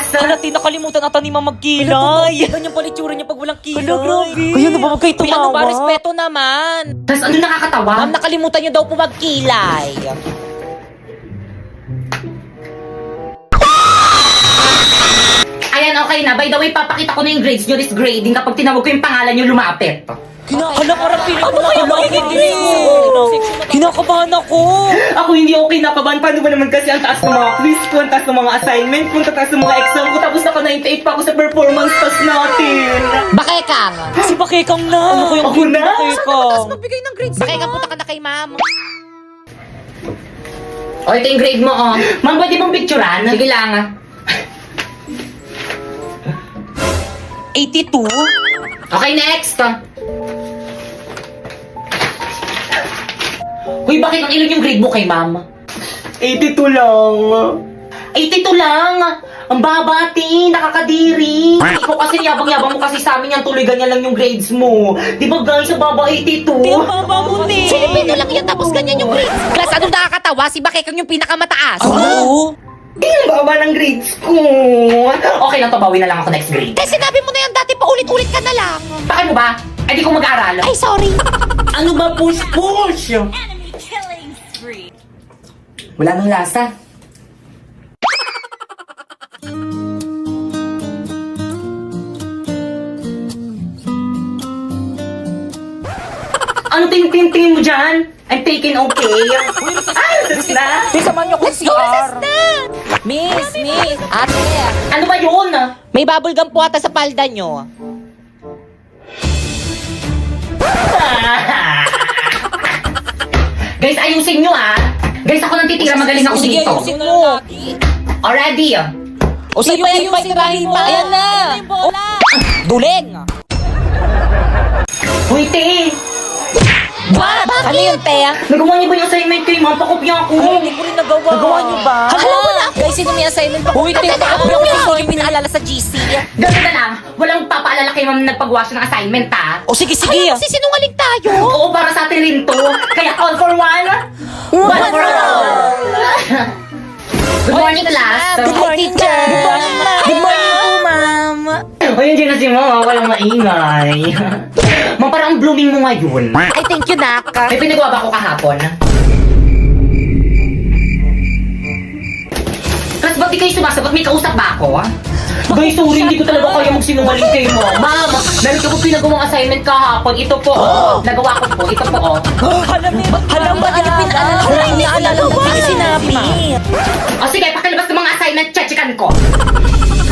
Halati, nakalimutan ata ni Mama magkilay. Ganyan pala itsura niya pag walang kilay. Kaya na ba huwag kayo tumawa? Ano ba, respeto naman. Tas ano nakakatawa? Ma'am, nakalimutan niyo daw po magkilay. Ayan, okay na. By the way, papakita ko na yung grades nyo this grading kapag tinawag ko yung pangalan nyo lumapit. Hala, parang feeling ko kinakabahan ako. Ako hindi okay nakabahan. Paano ba naman kasi ang taas ng mga quiz ko, ang taas ng mga assignment ko, ang taas ng mga exam ko, tapos naka 98 pa ako sa performance test natin. Bakekang. Si Bakekang na. Ano ko yung Ako na? Bakekang? Magbigay ng grades. Bakekang, punta ka na kay Ma'am. O, ito yung grade mo, oh. Ma'am, pwede mong picturean? Sige lang, ah. 82? Okay, next. Uy, bakit ang ilan yung grade mo kay ma'am? 82 lang. 82 lang? Ang baba, ate. Nakakadiri. Ikaw kasi yabang-yabang mo kasi sa amin yan. Tuloy ganyan lang yung grades mo. Di ba guys, sa baba 82? Di ang baba mo, ni. Filipino lang yan tapos ganyan yung grades. Class, anong nakakatawa? Si Bakekang yung pinakamataas. Oo. Di ang baba ng grades ko. Okay lang to, bawi na lang ako next grade. Eh, sinabi mo na yan dati, paulit-ulit ka na lang. Bakit mo ba? Eh, di ko mag-aaral. Ay, sorry. Ano ba push? Wala nang lasa. Ano tingin mo dyan? I'm taking okay. Sus na. Di samahan niyo ako sa CR. Miss. Ate. Ano ba yun? May bubble gum po ata sa palda niyo. Guys, ayusin nyo ah. Guys, ako nang titira, magaling ako Sige, dito. ayusin mo. Already. O sige, ayusin mo. Ayan na. Duling. Uy, te. Ano yun, Tea? Nagawa niyo ba yung assignment kay ma'am? Pakopya ako. Hindi ko rin nagawa. Nagawa niyo ba? Hala, wala ako. Guys, sino may assignment pa? Uy, Tea, Ako ako yung pinaalala sa GC. Ganun na lang. Walang papaalala kay ma'am na nagpagawa siya ng assignment, ha? O sige. Kasi sinungaling tayo. Oo, para sa atin rin to. Kaya all for one. One for all. Good morning, class. Good morning, teacher. Good morning po, ma'am. O, yun dyan na si mama. Walang maingay. Ma'am, parang ang blooming mo ngayon. Ay, thank you, Nak. May pinagawa ba ako kahapon? Class, ba't di kayo sumasagot? May kausap ba ako? Guys, sorry, hindi ko talaga kaya magsinungaling kay mo. Ma'am, meron ko pinagawang assignment kahapon. Ito po, nagawa ko po. Ito po, Halam ba niya pinaalala? Inaalala mo, hindi sinabi. O sige, pakilabas ng mga assignment, chechikan ko.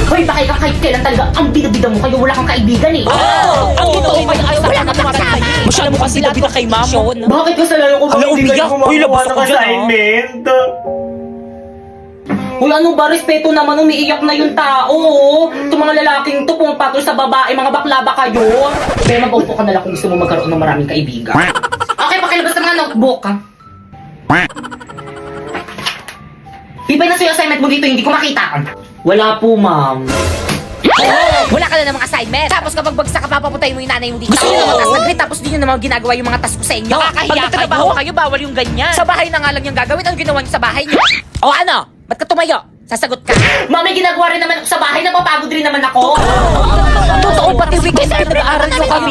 Hoy, baka ikaw kahit kailan talaga ang bida-bida mo, kaya wala kang kaibigan eh. Ang totoo kayo ay wala ka makasama. Masyado mo kasi labi na kay ma'am. Bakit kasalanan ko ba Hala, hindi umiyak. kayo Uy, labas gumagawa ng ako dyan, assignment? Uy, ano ba? Respeto naman, umiiyak na yung tao. Itong mga lalaking to, pumapatol sa babae, mga bakla ba kayo? Kaya mag-upo ka na lang kung gusto mo magkaroon ng maraming kaibigan. Okay, pakilabas ng mga notebook. Ibay na sa'yo assignment mo dito, hindi ko makita. Wala po, ma'am. Wala ka na namang assignment. Tapos kapag bagsak ka, papaputayin mo yung nanay mo dito. Gusto nyo naman taas na grade, tapos di nyo naman ginagawa yung mga task ko sa inyo. Nakakahiya Pag nagtatrabaho kayo, bawal yung ganyan. Sa bahay na nga lang yung gagawin. Ano ginawa nyo sa bahay nyo? O ano? Ba't ka tumayo? Sasagot ka? Ma'am, may ginagawa rin naman ako sa bahay, napapagod rin naman ako. Totoo, pati weekend pinag-aaral nyo kami.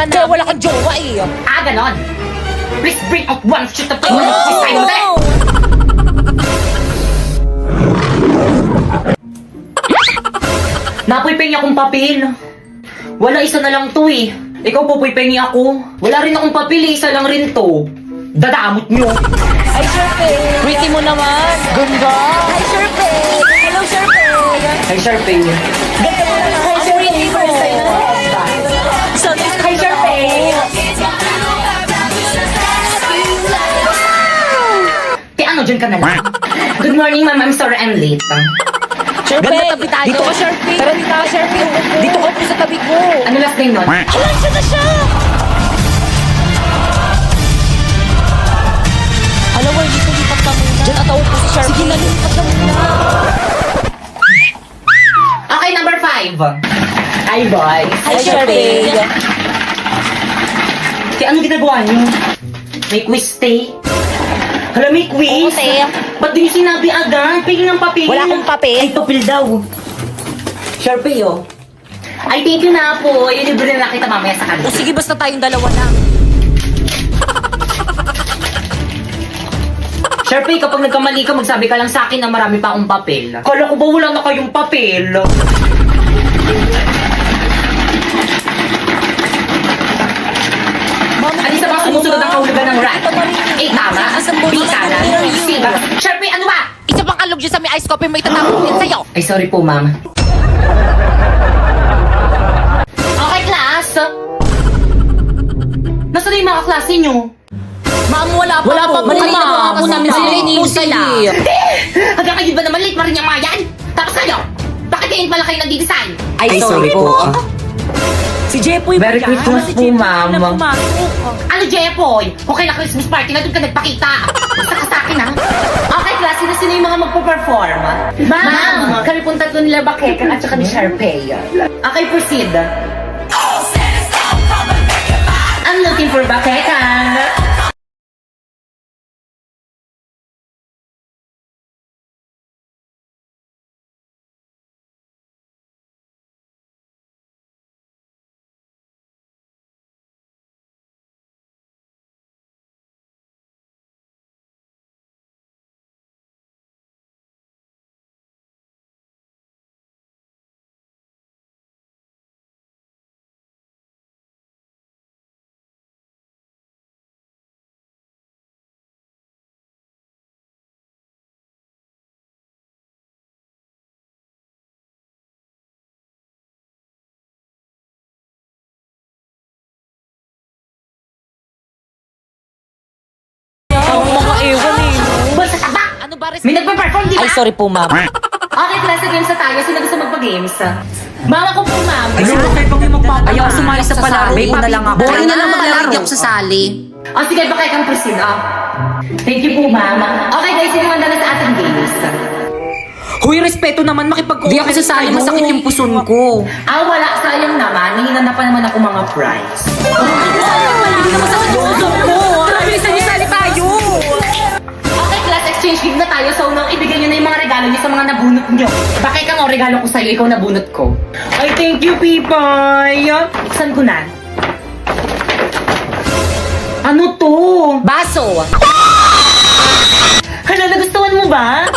Kaya wala kang jowa eh. Ah, ganon. Please bring out one sheet of paper. This time, dali. Napoy pengi akong papel. Wala, isa na lang to eh. Ikaw po, pengi ako. Wala rin akong papel eh, isa lang rin to. Dadamot nyo. Ay, Sharpay. Pretty mo naman. Ganda. Hi, Sharpay! Hello, Sharpay! Hi, Sharpay. Hi, Sharpay. Hi, Sharpay. Te, ano, dyan ka na lang. Good morning, ma'am. I'm sorry I'm late. Sharpay. Ganda, tabi tayo. Dito ka, Sharpay. Tara, dito ka, Sharpay. Dito ka po sa tabi ko. Ano last name nun? Hala, siya na siya! Halaway, dito lipat ka muna. Diyan at ako po si Sharpay. Sige na, lipat ka muna. Okay, number 5. Hi, boys. Hi, Sharpay. Te, ano ginagawa niyo? May quiz, te. Hala, may quiz? Oo, te. Ba't di niyo sinabi agad? Pingin ng papel. Wala akong papel. Ay, papel daw. Sharpie, oh. Ay, thank you na po. Ilibre na kita mamaya sa O kanila. sige, basta tayong dalawa lang. Sharpie, kapag nagkamali ka, magsabi ka lang sa akin na marami pa akong papel. Kala ko ba wala na kayong papel? Ano sa mga sumusunod ang kahulugan ng rat? A, tama. B, kanan. C, ba? Sharpie, ano ba? Isa pang kalog dyan sa may ice coffee, may tatapon din sa'yo. Ay, sorry po, ma'am. Okay, class. Nasaan na yung mga klase nyo? Ma'am, wala pa po. Kanina pa ako namin sila sila. Hanggang kayo ba naman late pa rin yung mga yan? Tapos kayo, bakit ngayon pala kayo nagdi-design? Ay, sorry po. Si Jepoy ba Merry yan? Christmas Si po, Jepoy ma'am. na pumasok. Ano, Jepoy? Okay na Christmas party na doon ka nagpakita. Basta ka sa akin, ha? Okay, class, sino yung mga magpo-perform? Ma'am, kami pong tatlo nila Bakekan at saka ni Sharpay. Okay, proceed. I'm looking for Bakekan. Ang mga ewan eh. Basta taba! Ano ba, May nagpa-perform, di ba? Ay, sorry po, ma'am. Okay, class, sa games na tayo. Sino gusto magpa-games? Mama ko po, ma'am. Ay, sorry kayo pag magpapalaro. Ayaw sumali sa palaro May na lang ako. Boring na lang maglaro. maglaro. Hindi ako sasali. O, sige, baka kang proceed, Thank you po, ma'am. Okay, guys, sino handa na sa ating games? Huy, respeto naman makipag-cooperate. Di ako sasali, masakit yung puson ko. Wala. Sayang naman. Nahinan na pa naman ako mga prize. Hindi naman sa puso ko. Bilisan niyo sali tayo. Okay, class, exchange gift na tayo. So, nung ibigay nyo na yung mga regalo nyo sa mga nabunot nyo. Bakit kang regalo ko sa'yo, ikaw nabunot ko. Ay, thank you, Pipay. Iksan ko na. Ano to? Baso. Hala, nagustuhan mo ba?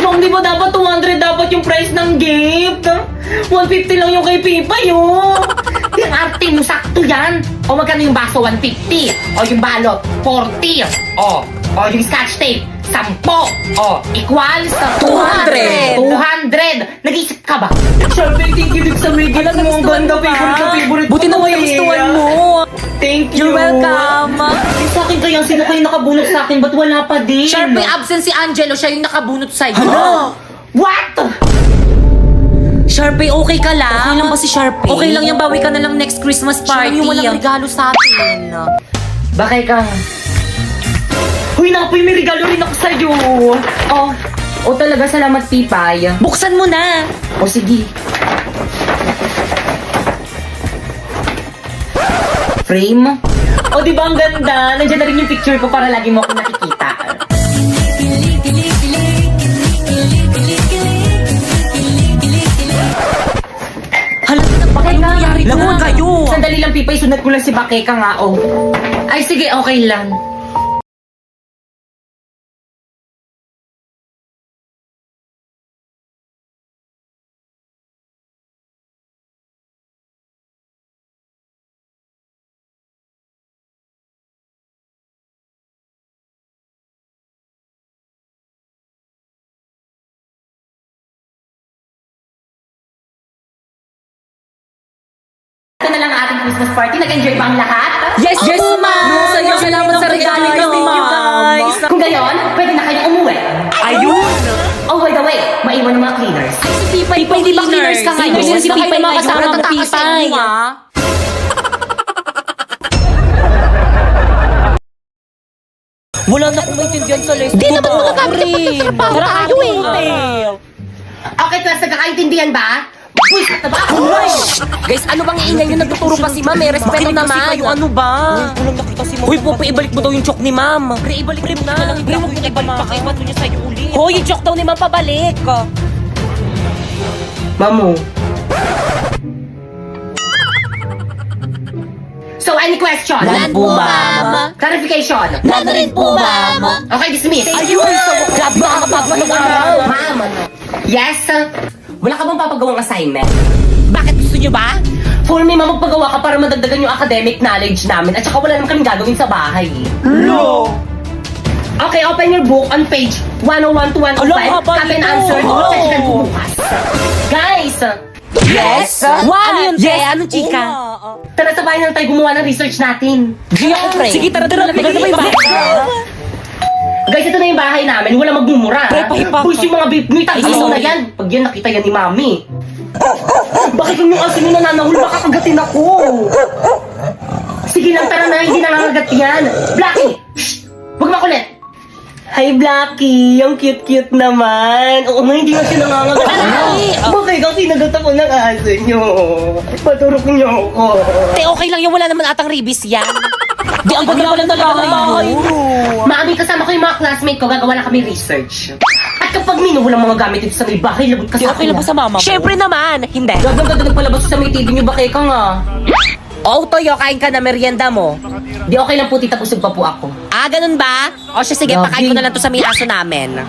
Ma'am, di ba dapat 200 dapat yung price ng gift? 150 lang yung kay Pipay, Yung arte mo, sakto yan. O magkano yung baso, 150. O yung balot, 40. O yung scotch tape, 10. O, equals 200. 200. Nag-isip ka ba? Siyempre, kikilig sa may gift mo. Ang ganda, favorite Buti naman yung gustuhan mo. Thank you. You're welcome. Sa akin kaya, sino kayo nakabunot sa akin? Ba't wala pa din? Sharpie, absent si Angelo. Siya yung nakabunot sa'yo. What? Sharpie, okay ka lang? Okay lang ba si Sharpie? Okay lang yan, bawi ka na lang next Christmas party. Siya yung walang regalo sa atin. Bakit ka? Huy, napoy, may regalo rin ako sa'yo. Talaga, salamat, Pipay. Buksan mo na. O, sige. Frame? Di ba ang ganda? Nandiyan na rin yung picture ko para lagi mo ako nakikita. Hala, bakit nangyari to? Lagon kayo. Sandali lang, Pipay. Sunod ko lang si Bakeka nga, Ay, sige, okay lang. Ito na lang ang ating Christmas party. Nag-enjoy ba ang lahat? Yes, yes, ma'am. Salamat sa regalo Thank you, niyo, guys. Kung gayon, pwede na kayong umuwi. Ayun. By the way, maiwan ng mga cleaners. Si Pipay, hindi ba cleaners ka ngayon? Cleaners si Baka Pipay yung mga kasama ngayon. mo, Pipay. Wala na akong maintindihan sa lesson. Di naman magagamit sa trabaho tayo Okay, class, nagkakaintindihan ba? Buisit na ba ako? Guys, ano bang iingay nyo? Nagtuturo pa si ma'am. May respeto Makinig kasi naman. kayo, ano ba? Walang nakita si ma'am. Hoy, Popo, ibalik mo daw yung chok ni ma'am. Pre, ibalik mo na. Pre, huwag mo ibalik pa. Iba niya sa'yo ulit. Hoy, yung joke daw ni ma'am pabalik. Mamu, Any question? None po, ma'am. Clarification? None rin po, ma'am. Okay, dismiss. Ayun! Grabe ka kapagpahig Ma'am. Yes? Wala ka bang papagawang assignment? Bakit gusto nyo ba? For me, ma'am, magpagawa ka para madagdagan yung academic knowledge namin at saka wala naman kaming gagawin sa bahay. No! Okay, open your book on page 101 to 105. Alam, haba Copy and nito. answer. Oh. Session po bukas. Guys, Yes? What? Ano yun, Te? Ano, chika? tara sa bahay na tayo gumawa ng research natin. Sige, tara, tagal na ba yung bahay? Guys, ito na yung bahay namin. Wala magmumura. Pre, pahipak. Boys, yung mga beef nyo, itagalaw na yan. Pag yan, nakita yan ni Mami. Bakit yung asin nyo nananahul? Baka kagatin ako. Sige lang, tara na. Hindi nangangagat yan. Blackie! Shh! Huwag makulit. Hi, Blackie. Yung cute-cute naman. Oo nga, hindi nga siya nangangagat. Bakit ang kinagat ako ng aso nyo? Paturok nyo ako. Te, okay lang yun. Wala naman atang ribis yan. Di, ang ganda pala ng bahay mo. Mami, kasama ko yung mga classmate ko, gagawa na kami research. At kapag walang mga gamit dito sa may bahay, labot ka Di, sa okay akin. lang ba sa mama mo? Siyempre naman. Hindi. Gagawin nagpalabas sa may TV nyo, bakit ka nga? O, Toyo, kain ka na merienda mo. Di okay lang po, tita, busog pa po ako. Ah, ganun ba? O siya, sige, Love pakain ko you. na lang to sa may aso namin.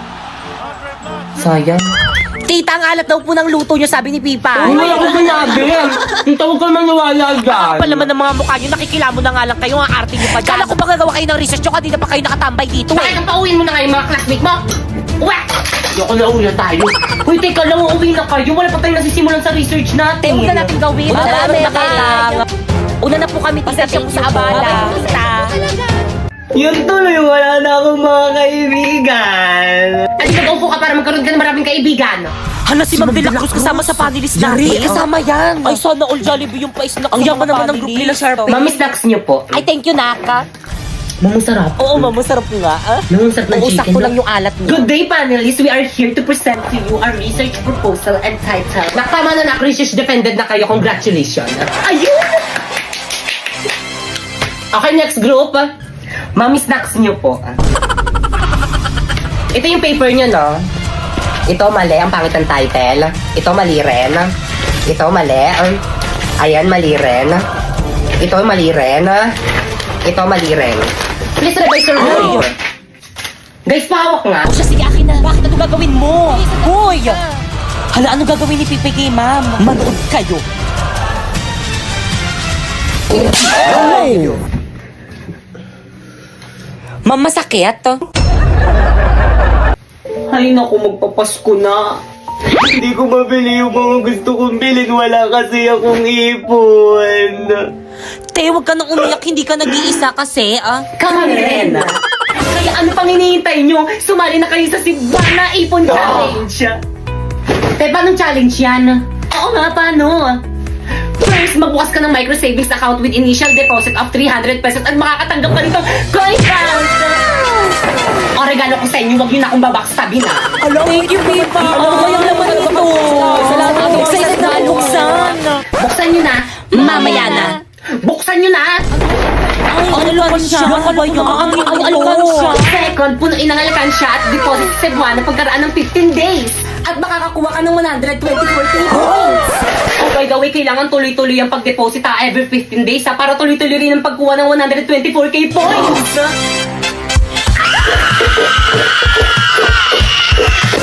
Sayang. Tita, ang alat daw po ng luto nyo, sabi ni Pipa. Ay, wala ko sinabi. Tita, huwag ka maniwala dyan. Kapal naman ng mga mukha nyo, nakikilamo na nga lang kayo, ang arte nyo pa dyan. Kala ko ba gagawa kayo ng research nyo, kanina pa kayo nakatambay dito Bakit eh. ang pauwiin mo na kayo mga classmate mo? Uwe! Ayoko na uwi na tayo. Uy, teka lang, uuwi na kayo. Wala pa tayong nasisimulan sa research natin. Te, huwag na natin gawin. Madami Madami na lang. Una na po kami, tita, siya po sa abala. Tita. Yun tuloy, wala na akong mga kaibigan. At nag-upo ka para magkaroon ka ng maraming kaibigan. Hala, si Ma'am De La Cruz kasama sa panelist natin. Kasama yan. Ay, sana all Jollibee yung pa-snack. Ang yaman naman ng group nila, Sharpie. Mami, snacks niyo po. Ay, thank you, Naka. Mamang sarap. Oo, mama, sarap nga. Ah? Mamang sarap ng Uusap chicken. ko lang yung alat niyo. Good day, panelists. We are here to present to you our research proposal entitled Nakama na research defended na kayo. Congratulations. Ayun! Okay, next group. Mami, snacks niyo po. Ito yung paper niyo, no? Ito mali, ang pangit ng title. Ito mali rin. Ito mali. Ayan, mali rin. Ito mali rin. Ito mali rin. Please revise your paper. Guys, pahawak nga. O siya, sige, akin na. Bakit ano gagawin mo? Hoy! Hala, ano gagawin ni Pipi kay ma'am? Manood kayo. Ma'am, masakit. Ay naku, magpapasko na. Hindi ko mabili yung mga gusto kong bilhin. Wala kasi akong ipon. Te, huwag ka nang umiyak. Hindi ka nag-iisa kasi, ah. Kami rin. Kaya ano pang hinihintay nyo? Sumali na kayo sa Cebuana Ipon Challenge. Te, paano challenge yan? Oo nga, paano? First, magbukas ka ng micro savings account with initial deposit of 300 pesos at makakatanggap ka nitong coin count. O, regalo ko sa inyo, huwag yun akong babackstabin na. Thank you, Pipa. Alam mo yung laman nito. Salamat. Excited na buksan. Buksan nyo na. Mamaya na. Buksan nyo na. Ay, alkansya. Ano ba yun? Ang alkansya. Second, punuin ang alkansya at deposit sa Cebuana pagkaraan ng 15 days. At makakakuha ka ng 124k points. Oh, by the way, kailangan tuloy-tuloy ang pag-deposit every 15 days para tuloy-tuloy rin ang pagkuha ng 124k points.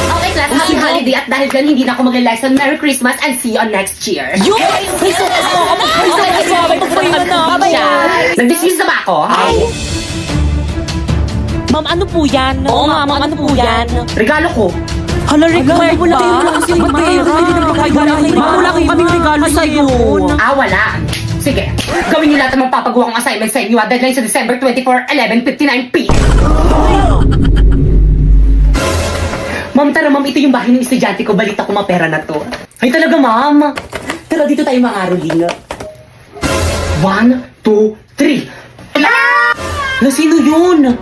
Okay, class, happy holiday at dahil dyan hindi na ako mag-lesson. Merry Christmas and see you on next year. Yun! Ay, so, Nag-dismiss na ba ako? Ma'am, ano po yan? Oo nga, ma'am, ano po yan? Regalo ko. Hala, required ba? Wala kasi wala kaming regalo sa'yo. Wala. Sige, gawin niyo lahat ng magpapagawa kong assignment sa inyo. Deadline sa December 24, 11:59 p.m. Ma'am, tara ma'am, ito yung bahay ng estudyante ko. Balita ko mapera na to. Ay talaga, ma'am. Tara, dito tayo maaroling. 1, 2, 3. Na sino yun?